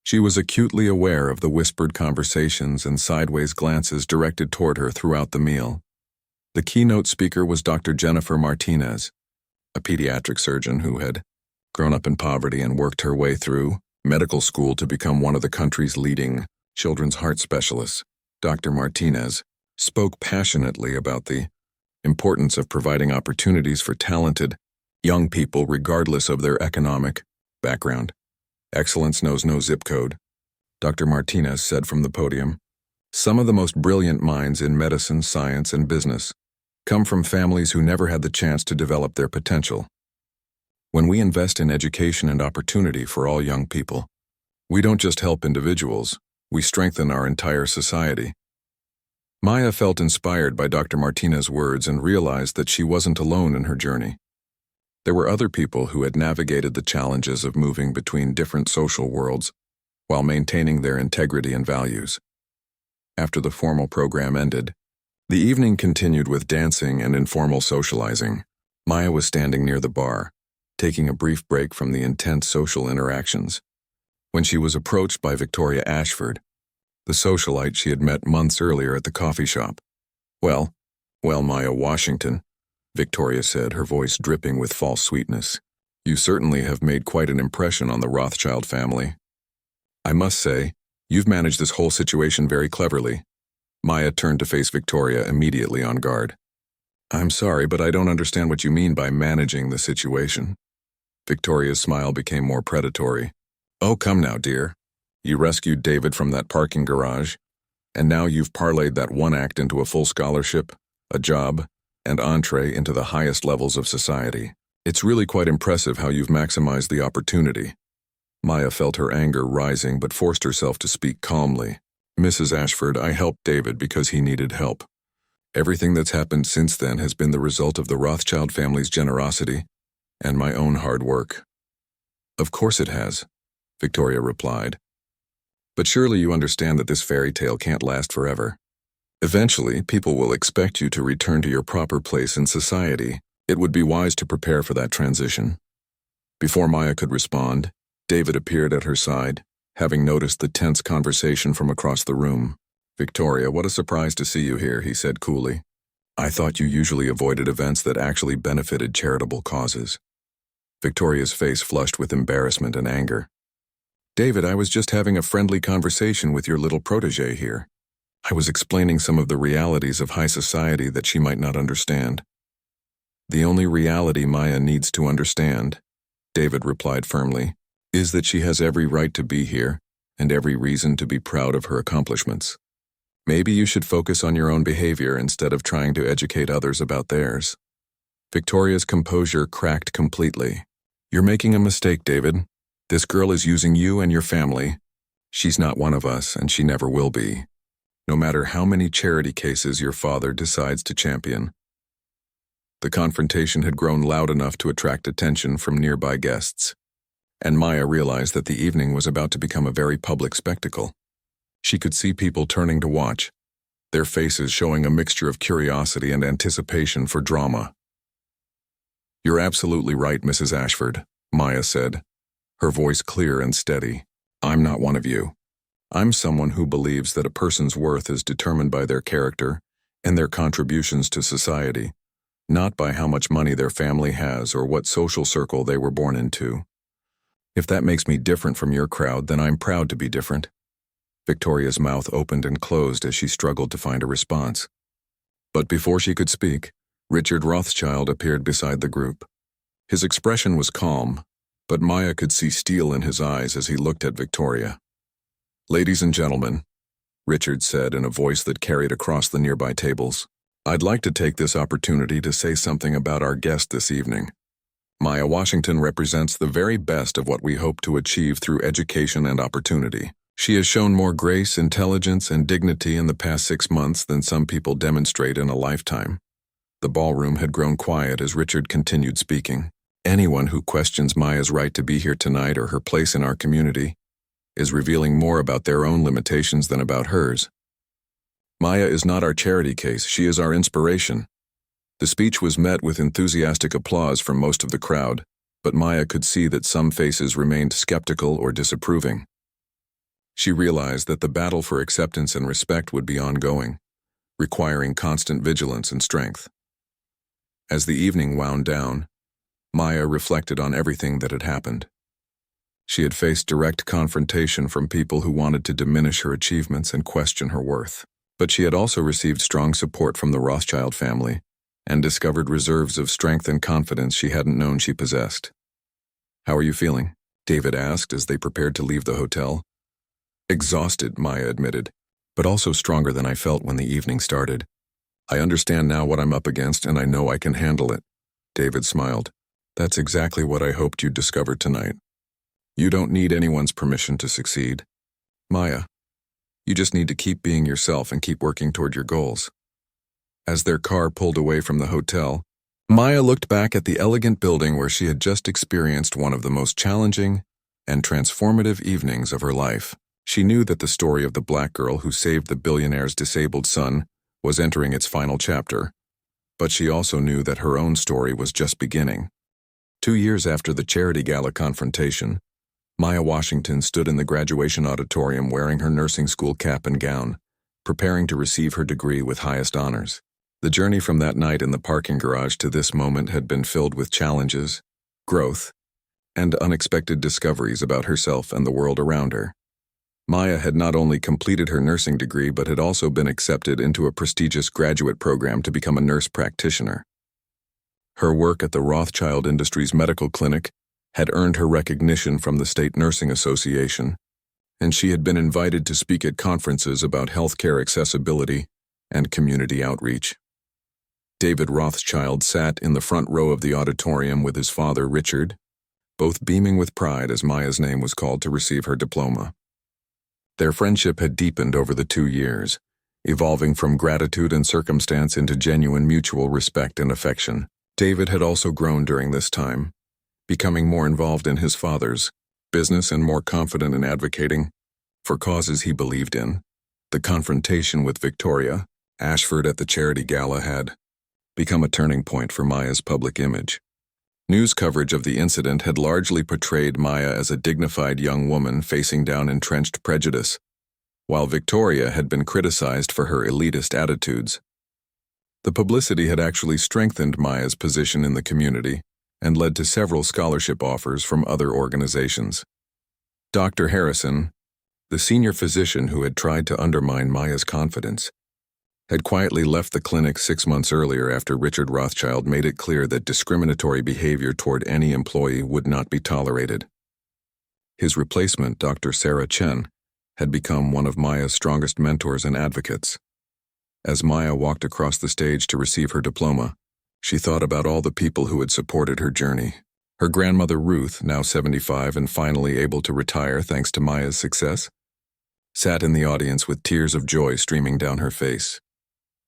She was acutely aware of the whispered conversations and sideways glances directed toward her throughout the meal. The keynote speaker was Dr. Jennifer Martinez, a pediatric surgeon who had grown up in poverty and worked her way through medical school to become one of the country's leading children's heart specialists. Dr. Martinez spoke passionately about the importance of providing opportunities for talented, young people regardless of their economic background. Excellence knows no zip code, Dr. Martinez said from the podium. Some of the most brilliant minds in medicine, science, and business come from families who never had the chance to develop their potential. When we invest in education and opportunity for all young people, we don't just help individuals, we strengthen our entire society. Maya felt inspired by Dr. Martinez's words and realized that she wasn't alone in her journey. There were other people who had navigated the challenges of moving between different social worlds while maintaining their integrity and values. After the formal program ended, the evening continued with dancing and informal socializing. Maya was standing near the bar, taking a brief break from the intense social interactions, when she was approached by Victoria Ashford, the socialite she had met months earlier at the coffee shop. Well, Maya Washington," Victoria said, her voice dripping with false sweetness. "You certainly have made quite an impression on the Rothschild family. I must say, you've managed this whole situation very cleverly." Maya turned to face Victoria, immediately on guard. "I'm sorry, but I don't understand what you mean by managing the situation." Victoria's smile became more predatory. "Oh, come now, dear. You rescued David from that parking garage, and now you've parlayed that one act into a full scholarship, a job, and entree into the highest levels of society. It's really quite impressive how you've maximized the opportunity." Maya felt her anger rising but forced herself to speak calmly. "Mrs. Ashford, I helped David because he needed help. Everything that's happened since then has been the result of the Rothschild family's generosity and my own hard work." "Of course it has," Victoria replied. "But surely you understand that this fairy tale can't last forever. Eventually, people will expect you to return to your proper place in society. It would be wise to prepare for that transition." Before Maya could respond, David appeared at her side, having noticed the tense conversation from across the room. "Victoria, what a surprise to see you here," he said coolly. "I thought you usually avoided events that actually benefited charitable causes." Victoria's face flushed with embarrassment and anger. "David, I was just having a friendly conversation with your little protege here. I was explaining some of the realities of high society that she might not understand." "The only reality Maya needs to understand," David replied firmly, "is that she has every right to be here and every reason to be proud of her accomplishments. Maybe you should focus on your own behavior instead of trying to educate others about theirs." Victoria's composure cracked completely. "You're making a mistake, David. This girl is using you and your family. She's not one of us, and she never will be, no matter how many charity cases your father decides to champion." The confrontation had grown loud enough to attract attention from nearby guests, and Maya realized that the evening was about to become a very public spectacle. She could see people turning to watch, their faces showing a mixture of curiosity and anticipation for drama. "You're absolutely right, Mrs. Ashford," Maya said, her voice clear and steady. "I'm not one of you. I'm someone who believes that a person's worth is determined by their character and their contributions to society, not by how much money their family has or what social circle they were born into. If that makes me different from your crowd, then I'm proud to be different." Victoria's mouth opened and closed as she struggled to find a response. But before she could speak, Richard Rothschild appeared beside the group. His expression was calm, but Maya could see steel in his eyes as he looked at Victoria. "Ladies and gentlemen," Richard said in a voice that carried across the nearby tables, "I'd like to take this opportunity to say something about our guest this evening. Maya Washington represents the very best of what we hope to achieve through education and opportunity. She has shown more grace, intelligence, and dignity in the past 6 months than some people demonstrate in a lifetime." The ballroom had grown quiet as Richard continued speaking. "Anyone who questions Maya's right to be here tonight or her place in our community is revealing more about their own limitations than about hers. Maya is not our charity case, she is our inspiration." The speech was met with enthusiastic applause from most of the crowd, but Maya could see that some faces remained skeptical or disapproving. She realized that the battle for acceptance and respect would be ongoing, requiring constant vigilance and strength. As the evening wound down, Maya reflected on everything that had happened. She had faced direct confrontation from people who wanted to diminish her achievements and question her worth. But she had also received strong support from the Rothschild family and discovered reserves of strength and confidence she hadn't known she possessed. "How are you feeling?" David asked as they prepared to leave the hotel. "Exhausted," Maya admitted, "but also stronger than I felt when the evening started. I understand now what I'm up against, and I know I can handle it." David smiled. "That's exactly what I hoped you'd discover tonight. You don't need anyone's permission to succeed. Maya, you just need to keep being yourself and keep working toward your goals." As their car pulled away from the hotel, Maya looked back at the elegant building where she had just experienced one of the most challenging and transformative evenings of her life. She knew that the story of the black girl who saved the billionaire's disabled son was entering its final chapter, but she also knew that her own story was just beginning. 2 years after the charity gala confrontation, Maya Washington stood in the graduation auditorium wearing her nursing school cap and gown, preparing to receive her degree with highest honors. The journey from that night in the parking garage to this moment had been filled with challenges, growth, and unexpected discoveries about herself and the world around her. Maya had not only completed her nursing degree but had also been accepted into a prestigious graduate program to become a nurse practitioner. Her work at the Rothschild Industries Medical Clinic had earned her recognition from the State Nursing Association, and she had been invited to speak at conferences about healthcare accessibility and community outreach. David Rothschild sat in the front row of the auditorium with his father, Richard, both beaming with pride as Maya's name was called to receive her diploma. Their friendship had deepened over the 2 years, evolving from gratitude and circumstance into genuine mutual respect and affection. David had also grown during this time, becoming more involved in his father's business and more confident in advocating for causes he believed in. The confrontation with Victoria Ashford at the charity gala had become a turning point for Maya's public image. News coverage of the incident had largely portrayed Maya as a dignified young woman facing down entrenched prejudice, while Victoria had been criticized for her elitist attitudes. The publicity had actually strengthened Maya's position in the community and led to several scholarship offers from other organizations. Dr. Harrison, the senior physician who had tried to undermine Maya's confidence, had quietly left the clinic 6 months earlier after Richard Rothschild made it clear that discriminatory behavior toward any employee would not be tolerated. His replacement, Dr. Sarah Chen, had become one of Maya's strongest mentors and advocates. As Maya walked across the stage to receive her diploma, she thought about all the people who had supported her journey. Her grandmother Ruth, now 75 and finally able to retire thanks to Maya's success, sat in the audience with tears of joy streaming down her face.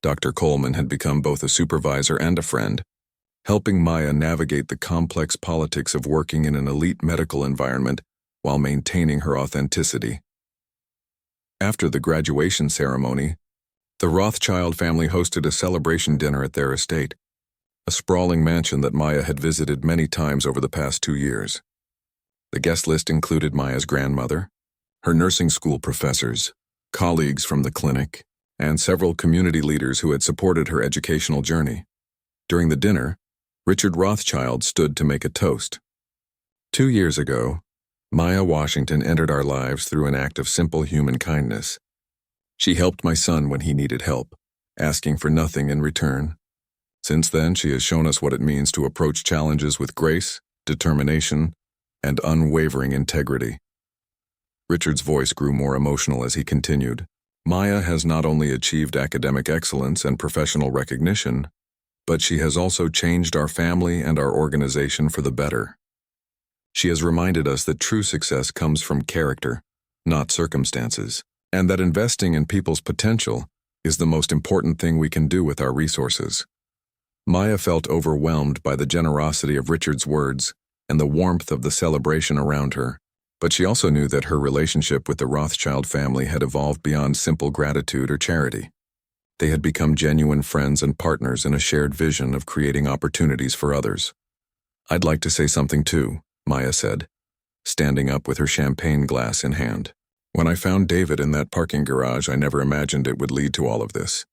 Dr. Coleman had become both a supervisor and a friend, helping Maya navigate the complex politics of working in an elite medical environment while maintaining her authenticity. After the graduation ceremony, the Rothschild family hosted a celebration dinner at their estate, a sprawling mansion that Maya had visited many times over the past 2 years. The guest list included Maya's grandmother, her nursing school professors, colleagues from the clinic, and several community leaders who had supported her educational journey. During the dinner, Richard Rothschild stood to make a toast. 2 years ago, Maya Washington entered our lives through an act of simple human kindness. She helped my son when he needed help, asking for nothing in return. Since then, she has shown us what it means to approach challenges with grace, determination, and unwavering integrity. Richard's voice grew more emotional as he continued. Maya has not only achieved academic excellence and professional recognition, but she has also changed our family and our organization for the better. She has reminded us that true success comes from character, not circumstances, and that investing in people's potential is the most important thing we can do with our resources. Maya felt overwhelmed by the generosity of Richard's words and the warmth of the celebration around her, but she also knew that her relationship with the Rothschild family had evolved beyond simple gratitude or charity. They had become genuine friends and partners in a shared vision of creating opportunities for others. "I'd like to say something too," Maya said, standing up with her champagne glass in hand. "When I found David in that parking garage, I never imagined it would lead to all of this.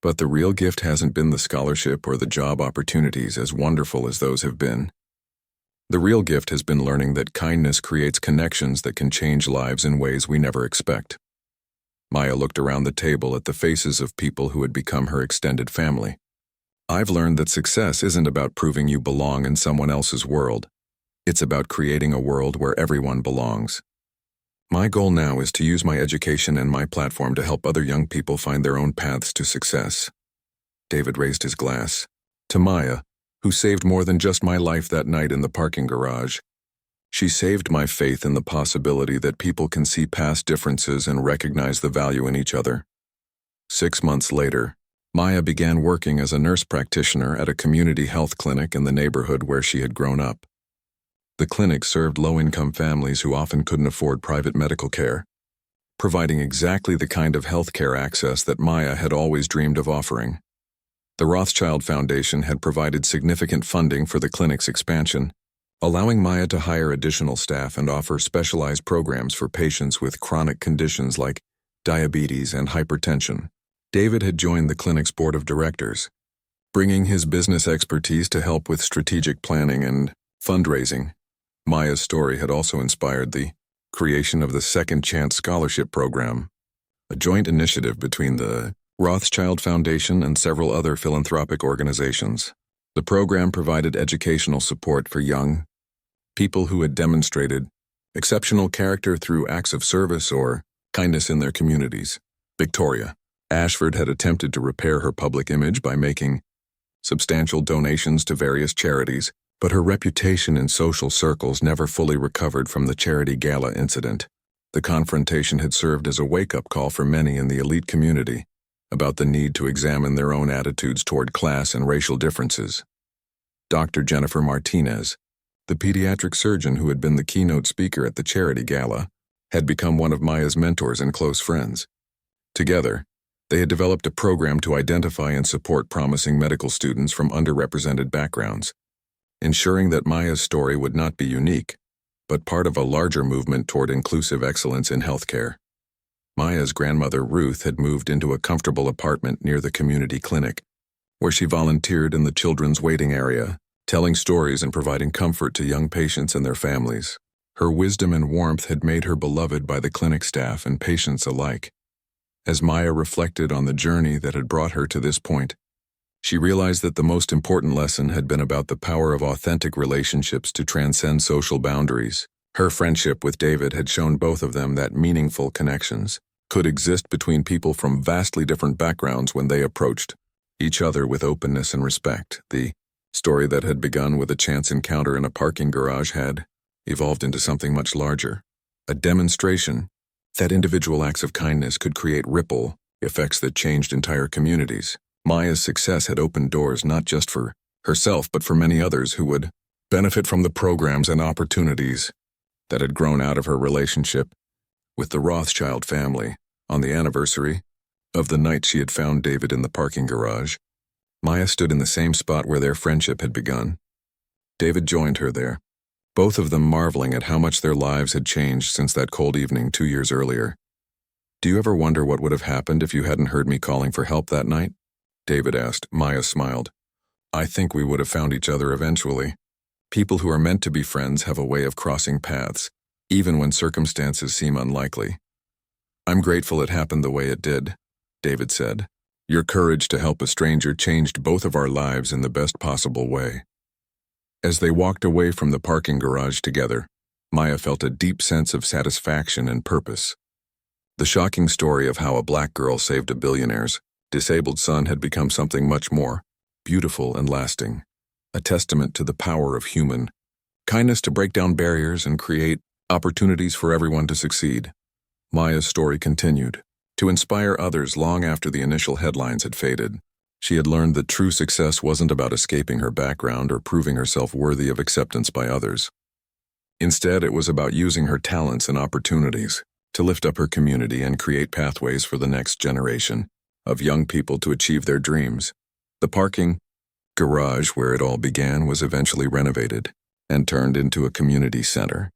But the real gift hasn't been the scholarship or the job opportunities, as wonderful as those have been. The real gift has been learning that kindness creates connections that can change lives in ways we never expect." Maya looked around the table at the faces of people who had become her extended family. I've learned that success isn't about proving you belong in someone else's world. It's about creating a world where everyone belongs. My goal now is to use my education and my platform to help other young people find their own paths to success." David raised his glass. "To Maya, who saved more than just my life that night in the parking garage. She saved my faith in the possibility that people can see past differences and recognize the value in each other." 6 months later, Maya began working as a nurse practitioner at a community health clinic in the neighborhood where she had grown up. The clinic served low-income families who often couldn't afford private medical care, providing exactly the kind of health care access that Maya had always dreamed of offering. The Rothschild Foundation had provided significant funding for the clinic's expansion, allowing Maya to hire additional staff and offer specialized programs for patients with chronic conditions like diabetes and hypertension. David had joined the clinic's board of directors, bringing his business expertise to help with strategic planning and fundraising. Maya's story had also inspired the creation of the Second Chance Scholarship Program, a joint initiative between the Rothschild Foundation and several other philanthropic organizations. The program provided educational support for young people who had demonstrated exceptional character through acts of service or kindness in their communities. Victoria Ashford had attempted to repair her public image by making substantial donations to various charities, but her reputation in social circles never fully recovered from the charity gala incident. The confrontation had served as a wake-up call for many in the elite community about the need to examine their own attitudes toward class and racial differences. Dr. Jennifer Martinez, the pediatric surgeon who had been the keynote speaker at the charity gala, had become one of Maya's mentors and close friends. Together, they had developed a program to identify and support promising medical students from underrepresented backgrounds, ensuring that Maya's story would not be unique, but part of a larger movement toward inclusive excellence in healthcare. Maya's grandmother, Ruth, had moved into a comfortable apartment near the community clinic, where she volunteered in the children's waiting area, telling stories and providing comfort to young patients and their families. Her wisdom and warmth had made her beloved by the clinic staff and patients alike. As Maya reflected on the journey that had brought her to this point, she realized that the most important lesson had been about the power of authentic relationships to transcend social boundaries. Her friendship with David had shown both of them that meaningful connections could exist between people from vastly different backgrounds when they approached each other with openness and respect. The story that had begun with a chance encounter in a parking garage had evolved into something much larger, a demonstration that individual acts of kindness could create ripple effects that changed entire communities. Maya's success had opened doors not just for herself but for many others who would benefit from the programs and opportunities that had grown out of her relationship with the Rothschild family. On the anniversary of the night she had found David in the parking garage, Maya stood in the same spot where their friendship had begun. David joined her there, both of them marveling at how much their lives had changed since that cold evening 2 years earlier. "Do you ever wonder what would have happened if you hadn't heard me calling for help that night?" David asked. Maya smiled. "I think we would have found each other eventually. People who are meant to be friends have a way of crossing paths, even when circumstances seem unlikely." "I'm grateful it happened the way it did," David said. "Your courage to help a stranger changed both of our lives in the best possible way." As they walked away from the parking garage together, Maya felt a deep sense of satisfaction and purpose. The shocking story of how a black girl saved a billionaire's disabled son had become something much more beautiful and lasting, a testament to the power of human kindness to break down barriers and create opportunities for everyone to succeed. Maya's story continued to inspire others long after the initial headlines had faded. She had learned that true success wasn't about escaping her background or proving herself worthy of acceptance by others. Instead, it was about using her talents and opportunities to lift up her community and create pathways for the next generation of young people to achieve their dreams. The parking garage where it all began was eventually renovated and turned into a community center,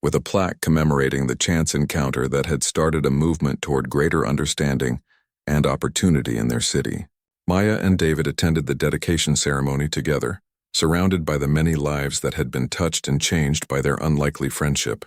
with a plaque commemorating the chance encounter that had started a movement toward greater understanding and opportunity in their city. Maya and David attended the dedication ceremony together, surrounded by the many lives that had been touched and changed by their unlikely friendship.